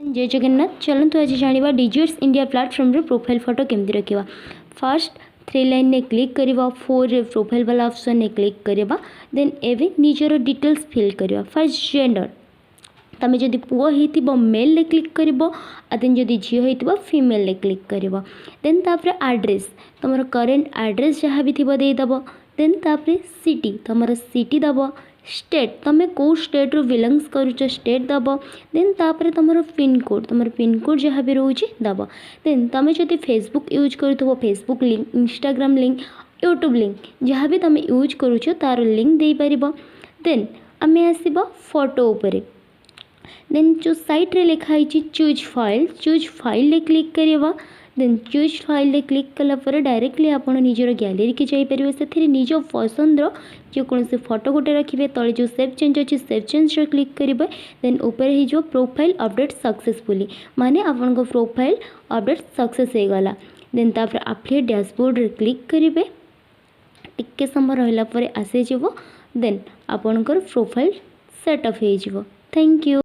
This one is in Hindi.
जय जगन्नाथ। चलतु आज जाना डिजिट्स इंडिया प्लेटफॉर्म रे प्रोफाइल फोटो केमती रखा। फर्स्ट 3 लाइन ने क्लिक करवा, 4 प्रोफाइल वाला ऑप्शन ने क्लिक करवा, देन एवं निजर डिटेल्स फिल करवा। फर्स्ट जेंडर तुम जदि पुओ हो मेल ने क्लिक कर, देन जदि झील हो फीमेल ने क्लिक कर, देन तापर एड्रेस तुम करेन्ट एड्रेस जहाँ भी थी देदेव, देन तापर सिटी तुम सिटी दब, स्टेट तुम कौ स्टेट रू बिलोंग्स करुच स्टेट दब, देन तापर तुम पिन कोड जहाँ भी रोचे दब। देन तुम जदि फेसबुक यूज करूँ Facebook link, Instagram link, YouTube link जहाँ भी तुम यूज करुच तार लिंक दे पार। देन आम आसवा फोटो उपरे, देन जो साइट रे लिखाई चूज फाइल ने क्लिक करवा, देन चूज फाइल ने क्लिक कलापर डायरेक्टली आप निजर गैलेरी की जापर, से निज पसंद जेकोसी फोटो गोटे रखिए, तले जो सेव चेंज अच्छी सेव चेंज क्लिक करेंगे, देन ऊपर हो प्रोफाइल अपडेट सक्सेसफुली, माने आपन प्रोफाइल अपडेट सक्सेस हो गला। देन तापर एफिलिएट डैशबोर्ड रे क्लिक करेंगे, टिके समय रहा आसीज, देन आपणकर प्रोफाइल सेटअप हो। Thank you.